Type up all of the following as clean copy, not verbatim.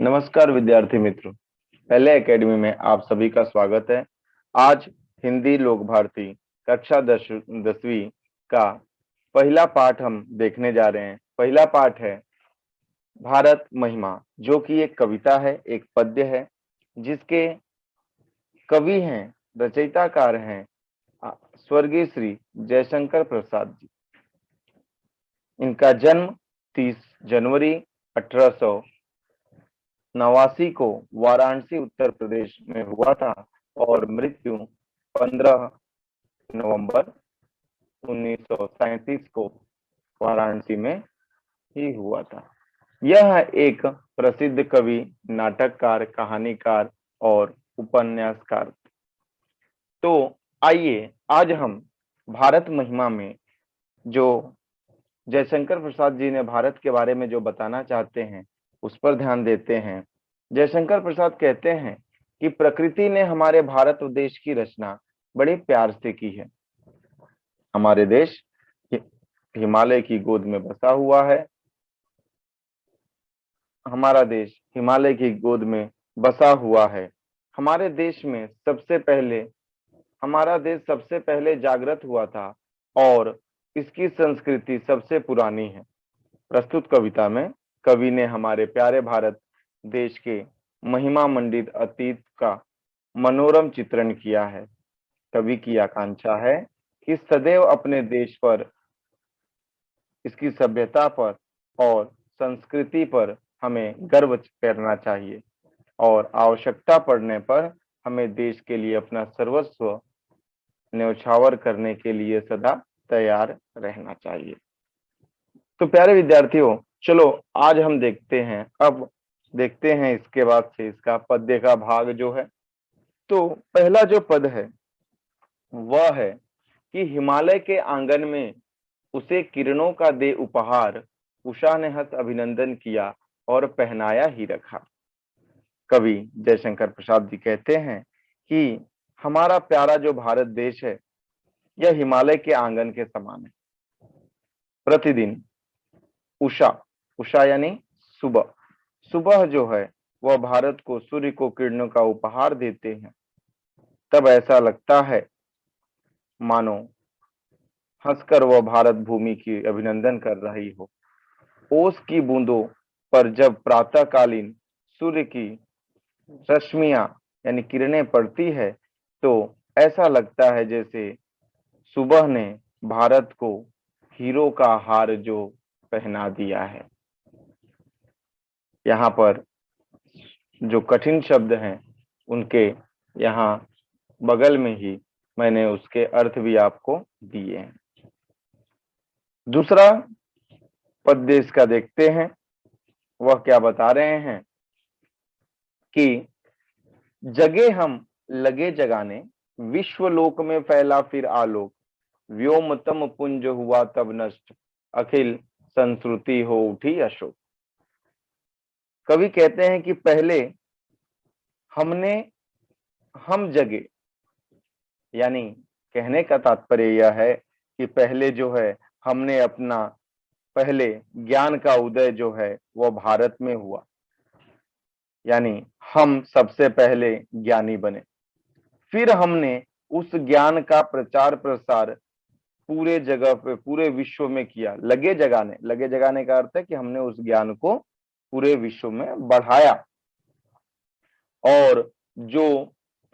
नमस्कार विद्यार्थी मित्रों, पहले एकेडमी में आप सभी का स्वागत है। आज हिंदी लोक भारती कक्षा 10वीं का पहला पाठ हम देखने जा रहे हैं। पहला पाठ है भारत महिमा, जो कि एक कविता है, एक पद्य है, जिसके कवि हैं, रचयिताकार हैं स्वर्गीय श्री जयशंकर प्रसाद जी। इनका जन्म 30 जनवरी 1889 को वाराणसी उत्तर प्रदेश में हुआ था और मृत्यु 15 नवंबर 1937 को वाराणसी में ही हुआ था। यह एक प्रसिद्ध कवि, नाटककार, कहानीकार और उपन्यासकार। तो आइए आज हम भारत महिमा में जो जयशंकर प्रसाद जी ने भारत के बारे में जो बताना चाहते हैं उस पर ध्यान देते हैं। जयशंकर प्रसाद कहते हैं कि प्रकृति ने हमारे भारत देश की रचना बड़े प्यार से की है। हमारे देश हिमालय की गोद में बसा हुआ है। हमारा देश हिमालय की गोद में बसा हुआ है। हमारे देश में हमारा देश सबसे पहले जागृत हुआ था और इसकी संस्कृति सबसे पुरानी है। प्रस्तुत कविता में कवि ने हमारे प्यारे भारत देश के महिमा मंडित अतीत का मनोरम चित्रण किया है। कवि की आकांक्षा है कि सदैव अपने देश पर, इसकी सभ्यता पर और संस्कृति पर हमें गर्व करना चाहिए और आवश्यकता पड़ने पर हमें देश के लिए अपना सर्वस्व न्यौछावर करने के लिए सदा तैयार रहना चाहिए। तो प्यारे विद्यार्थियों, चलो आज हम देखते हैं। अब देखते हैं इसके बाद से इसका पद्य का भाग जो है। तो पहला जो पद है वह है कि हिमालय के आंगन में उसे किरणों का दे उपहार, उषा ने हंस अभिनंदन किया और पहनाया ही रखा। कवि जयशंकर प्रसाद जी कहते हैं कि हमारा प्यारा जो भारत देश है यह हिमालय के आंगन के समान है। प्रतिदिन उषा, उषा यानी सुबह, सुबह जो है वह भारत को सूर्य को किरणों का उपहार देते हैं। तब ऐसा लगता है मानो हंसकर वह भारत भूमि की अभिनंदन कर रही हो। ओस की बूंदों पर जब प्रातःकालीन सूर्य की रश्मियां यानी किरणें पड़ती है तो ऐसा लगता है जैसे सुबह ने भारत को हीरो का हार जो पहना दिया है। यहाँ पर जो कठिन शब्द हैं उनके यहाँ बगल में ही मैंने उसके अर्थ भी आपको दिए हैं। दूसरा पद्य इसका देखते हैं। वह क्या बता रहे हैं कि जगे हम लगे जगाने, विश्वलोक में फैला फिर आलोक, व्योमतम पुंज हुआ तब नष्ट, अखिल संस्कृति हो उठी अशोक। कवि कहते हैं कि पहले हम जगे, यानी कहने का तात्पर्य यह है कि पहले जो है हमने अपना पहले ज्ञान का उदय जो है वह भारत में हुआ, यानी हम सबसे पहले ज्ञानी बने। फिर हमने उस ज्ञान का प्रचार प्रसार पूरे जगह पे, पूरे विश्व में किया। लगे जगाने का अर्थ है कि हमने उस ज्ञान को पूरे विश्व में बढ़ाया और जो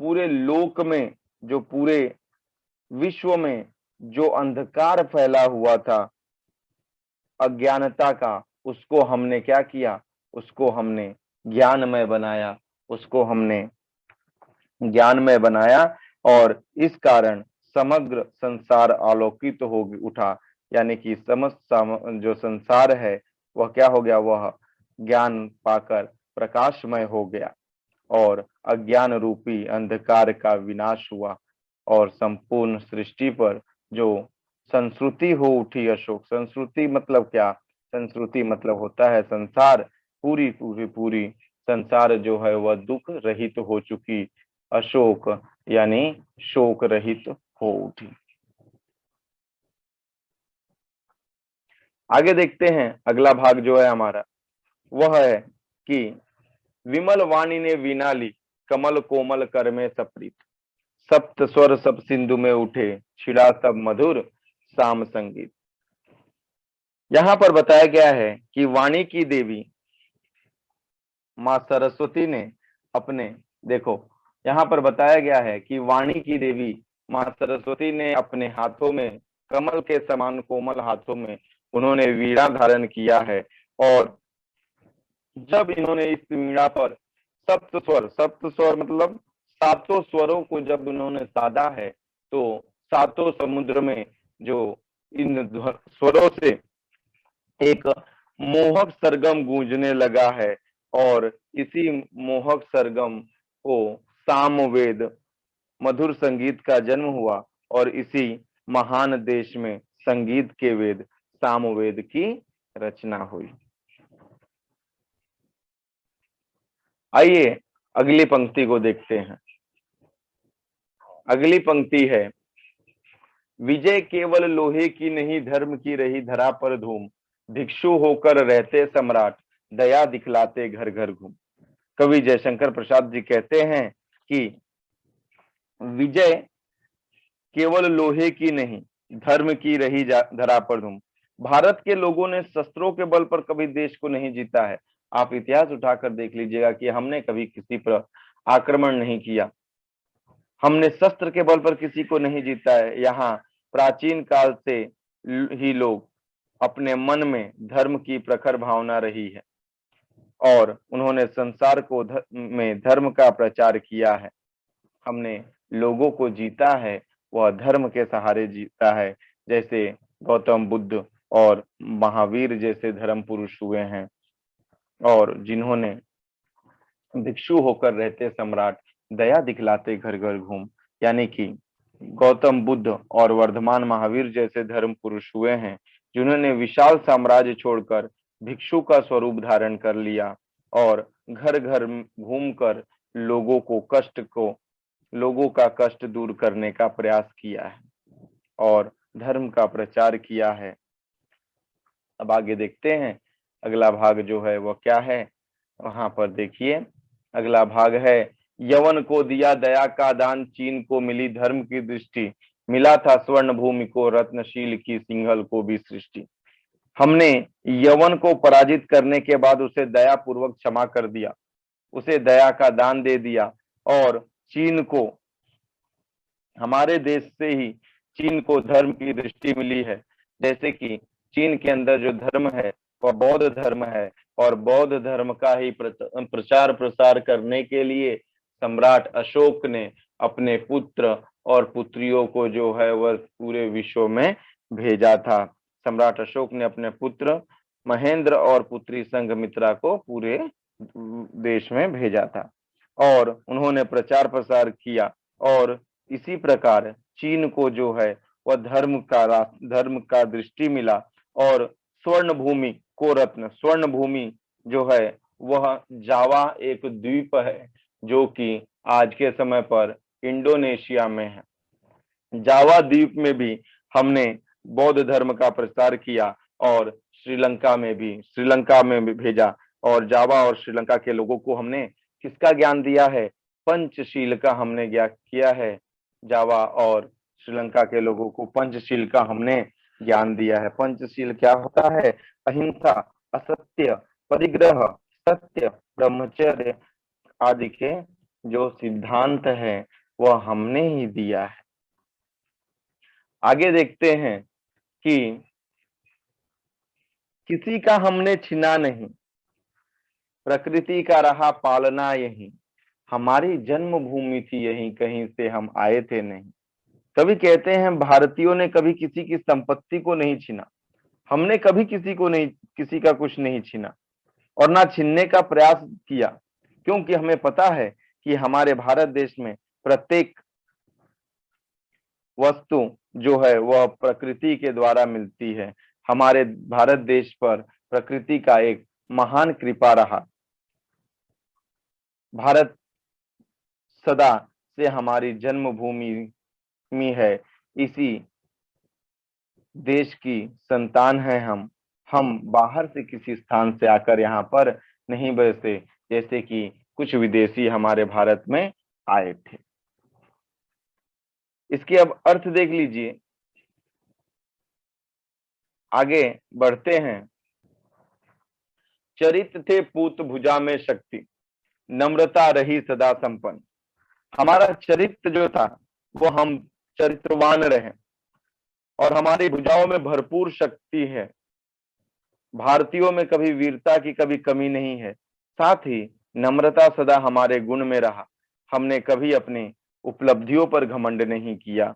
पूरे लोक में, जो पूरे विश्व में जो अंधकार फैला हुआ था अज्ञानता का, उसको हमने क्या किया, उसको हमने ज्ञानमय बनाया, उसको हमने ज्ञानमय बनाया और इस कारण समग्र संसार आलोकित तो हो उठा। यानी कि समस्त जो संसार है वह क्या हो गया, वह ज्ञान पाकर प्रकाशमय हो गया और अज्ञान रूपी अंधकार का विनाश हुआ और संपूर्ण सृष्टि पर जो संस्कृति हो उठी अशोक। संस्कृति मतलब क्या? संस्कृति मतलब होता है संसार, पूरी संसार जो है वह दुख रहित हो चुकी, अशोक यानी शोक रहित हो उठी। आगे देखते हैं। अगला भाग जो है हमारा वह है कि विमल वाणी ने वीणा ली, कमल कोमल कर में सप्रीत। सप्त स्वर सब सिंधु में उठे, छिड़ा सब मधुर साम संगीत। यहाँ पर बताया गया है कि वाणी की देवी माँ सरस्वती ने अपने, देखो यहाँ पर बताया गया है कि वाणी की देवी माँ सरस्वती ने अपने हाथों में, कमल के समान कोमल हाथों में उन्होंने वीणा धारण किया है। और जब इन्होंने इस वीणा पर सप्त स्वर मतलब सातों स्वरों को जब उन्होंने साधा है, तो सातों समुद्र में जो इन स्वरों से एक मोहक सरगम गूंजने लगा है। और इसी मोहक सरगम को सामवेद मधुर संगीत का जन्म हुआ, और इसी महान देश में संगीत के वेद सामवेद की रचना हुई। आइए अगली पंक्ति को देखते हैं। अगली पंक्ति है, विजय केवल लोहे की नहीं, धर्म की रही धरा पर धूम। भिक्षु होकर रहते सम्राट, दया दिखलाते घर घर घूम। कवि जयशंकर प्रसाद जी कहते हैं कि विजय केवल लोहे की नहीं, धर्म की रही धरा पर धूम। भारत के लोगों ने शस्त्रों के बल पर कभी देश को नहीं जीता है। आप इतिहास उठाकर देख लीजिएगा कि हमने कभी किसी पर आक्रमण नहीं किया, हमने शस्त्र के बल पर किसी को नहीं जीता है। यहाँ प्राचीन काल से ही लोग अपने मन में धर्म की प्रखर भावना रही है, और उन्होंने संसार को में धर्म का प्रचार किया है। हमने लोगों को जीता है, वह धर्म के सहारे जीता है। जैसे गौतम बुद्ध और महावीर जैसे धर्म पुरुष हुए हैं, और जिन्होंने भिक्षु होकर रहते सम्राट, दया दिखलाते घर घर घूम। यानी कि गौतम बुद्ध और वर्धमान महावीर जैसे धर्म पुरुष हुए हैं, जिन्होंने विशाल साम्राज्य छोड़कर भिक्षु का स्वरूप धारण कर लिया, और घर घर घूमकर लोगों का कष्ट दूर करने का प्रयास किया है और धर्म का प्रचार किया है। अब आगे देखते हैं अगला भाग जो है वह क्या है। वहां पर देखिए अगला भाग है, यवन को दिया दया का दान, चीन को मिली धर्म की दृष्टि। मिला था स्वर्ण भूमि को, रत्नशील की सिंहल को भी सृष्टि। हमने यवन को पराजित करने के बाद उसे दया पूर्वक क्षमा कर दिया, उसे दया का दान दे दिया। और चीन को, हमारे देश से ही चीन को धर्म की दृष्टि मिली है। जैसे कि चीन के अंदर जो धर्म है वह बौद्ध धर्म है, और बौद्ध धर्म का ही प्रचार प्रसार करने के लिए सम्राट अशोक ने अपने पुत्र और पुत्रियों को जो है वह पूरे विश्व में भेजा था। सम्राट अशोक ने अपने पुत्र महेंद्र और पुत्री संघमित्रा को पूरे देश में भेजा था, और उन्होंने प्रचार प्रसार किया। और इसी प्रकार चीन को जो है वह धर्म का दृष्टि मिला, और स्वर्ण भूमि को रत्न, स्वर्ण भूमि जो है वह जावा एक द्वीप है जो कि आज के समय पर इंडोनेशिया में है। जावा द्वीप में भी हमने बौद्ध धर्म का प्रचार किया, और श्रीलंका में भी भेजा। और जावा और श्रीलंका के लोगों को हमने किसका ज्ञान दिया है? पंचशील का हमने किया है। जावा और श्रीलंका के लोगों को पंचशील का हमने ज्ञान दिया है। पंचशील क्या होता है? अहिंसा, असत्य, परिग्रह, सत्य, ब्रह्मचर्य आदि के जो सिद्धांत है वह हमने ही दिया है। आगे देखते हैं कि किसी का हमने छीना नहीं, प्रकृति का रहा पालना यही। हमारी जन्मभूमि थी यही, कहीं से हम आए थे नहीं। कभी कहते हैं भारतीयों ने कभी किसी की संपत्ति को नहीं छीना, हमने कभी किसी का कुछ नहीं छीना और ना छीनने का प्रयास किया, क्योंकि हमें पता है कि हमारे भारत देश में प्रत्येक वस्तु जो है वह प्रकृति के द्वारा मिलती है। हमारे भारत देश पर प्रकृति का एक महान कृपा रहा। भारत सदा से हमारी जन्मभूमि है, इसी देश की संतान है हम बाहर से किसी स्थान से आकर यहाँ पर नहीं बसे। जैसे कि कुछ विदेशी हमारे भारत में आए थे। इसके अब अर्थ देख लीजिए। आगे बढ़ते हैं। चरित थे पूत भुजा में शक्ति, नम्रता रही सदा संपन्न। हमारा चरित्र जो था वो हम चरित्रवान रहे और हमारी भुजाओं में भरपूर शक्ति है। भारतीयों में कभी वीरता की कभी कमी नहीं है। साथ ही नम्रता सदा हमारे गुण में रहा। हमने कभी अपनी उपलब्धियों पर घमंड नहीं किया।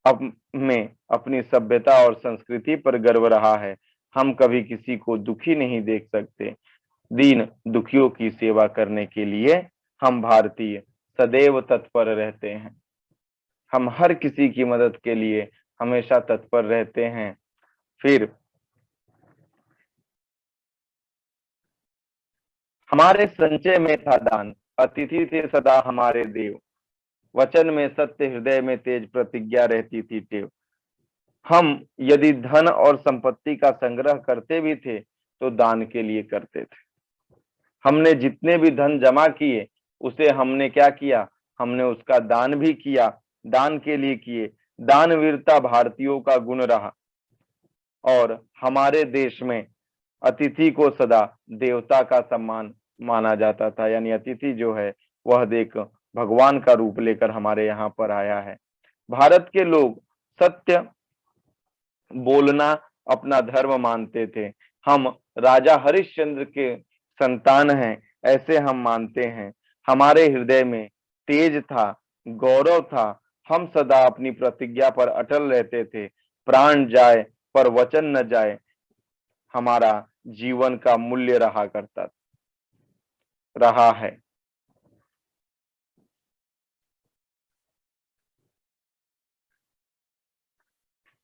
अब में अपनी सभ्यता और संस्कृति पर गर्व रहा है। हम कभी किसी को दुखी नहीं देख सकते। दीन दुखियों की सेवा करने के लिए हम भारतीय सदैव तत्पर रहते हैं। हम हर किसी की मदद के लिए हमेशा तत्पर रहते हैं। फिर हमारे संचय में था दान, अतिथि थे सदा हमारे देव। वचन में सत्य, हृदय में तेज, प्रतिज्ञा रहती थी टेव। हम यदि धन और संपत्ति का संग्रह करते भी थे तो दान के लिए करते थे। हमने जितने भी धन जमा किए उसे हमने क्या किया, हमने उसका दान भी किया। दान के लिए किए। दानवीरता भारतीयों का गुण रहा और हमारे देश में अतिथि को सदा देवता का सम्मान माना जाता था। यानी अतिथि जो है वह देख भगवान का रूप लेकर हमारे यहाँ पर आया है। भारत के लोग सत्य बोलना अपना धर्म मानते थे। हम राजा हरिश्चंद्र के संतान हैं ऐसे हम मानते हैं। हमारे हृदय में तेज था, गौरव था। हम सदा अपनी प्रतिज्ञा पर अटल रहते थे। प्राण जाए पर वचन न जाए हमारा जीवन का मूल्य रहा है।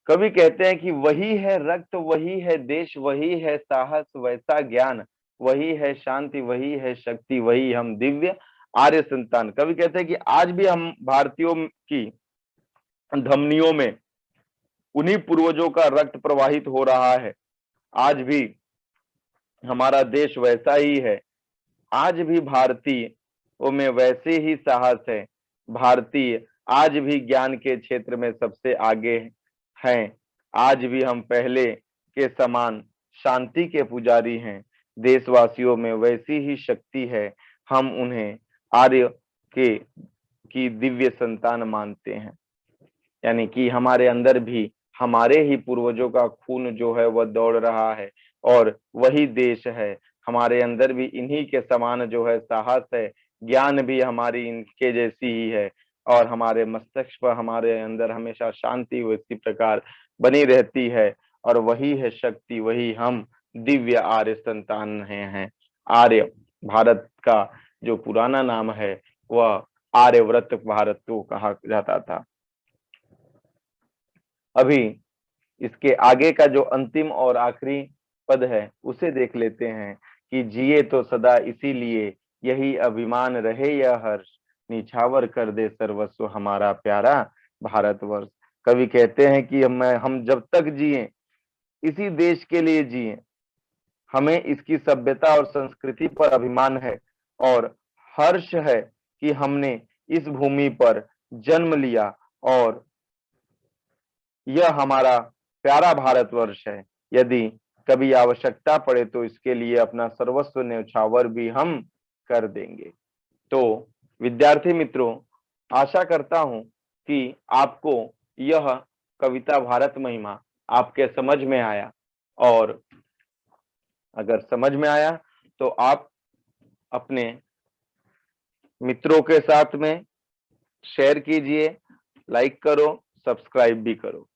कवि कहते हैं कि वही है रक्त, वही है देश, वही है साहस, वैसा ज्ञान, वही है शांति, वही है शक्ति, वही हम दिव्य आर्य संतान। कवि कहते हैं कि आज भी हम भारतीयों की धमनियों में उन्हीं पूर्वजों का रक्त प्रवाहित हो रहा है। आज भी हमारा देश वैसा ही है। आज भी भारतीयों में वैसे ही साहस है। भारतीय आज भी ज्ञान के क्षेत्र में सबसे आगे हैं। आज भी हम पहले के समान शांति के पुजारी हैं। देशवासियों में वैसी ही शक्ति है। हम उन्हें आर्य के की दिव्य संतान मानते हैं। यानी कि हमारे अंदर भी हमारे ही पूर्वजों का खून जो है वह दौड़ रहा है और वही देश है। हमारे अंदर भी इन्हीं के समान जो है साहस है, ज्ञान भी हमारी इनके जैसी ही है और हमारे मस्तिष्क पर हमारे अंदर हमेशा शांति उसी प्रकार बनी रहती है और वही है शक्ति, वही हम दिव्य आर्य संतान हैं। आर्य भारत का जो पुराना नाम है वह आर्यव्रत भारत को कहा जाता था। अभी इसके आगे का जो अंतिम और आखिरी पद है उसे देख लेते हैं कि जिए तो सदा इसीलिए, यही अभिमान रहे यह हर्ष, निछावर कर दे सर्वस्व हमारा प्यारा भारतवर्ष। कवि कहते हैं कि हम जब तक जिए इसी देश के लिए जिए। हमें इसकी सभ्यता और संस्कृति पर अभिमान है और हर्ष है कि हमने इस भूमि पर जन्म लिया और यह हमारा प्यारा भारतवर्ष है। यदि कभी आवश्यकता पड़े तो इसके लिए अपना सर्वस्व न्यौछावर भी हम कर देंगे। तो विद्यार्थी मित्रों, आशा करता हूं कि आपको यह कविता भारत महिमा आपके समझ में आया और अगर समझ में आया तो आप अपने मित्रों के साथ में शेयर कीजिए, लाइक करो, सब्सक्राइब भी करो।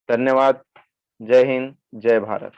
धन्यवाद। जय हिंद, जय भारत।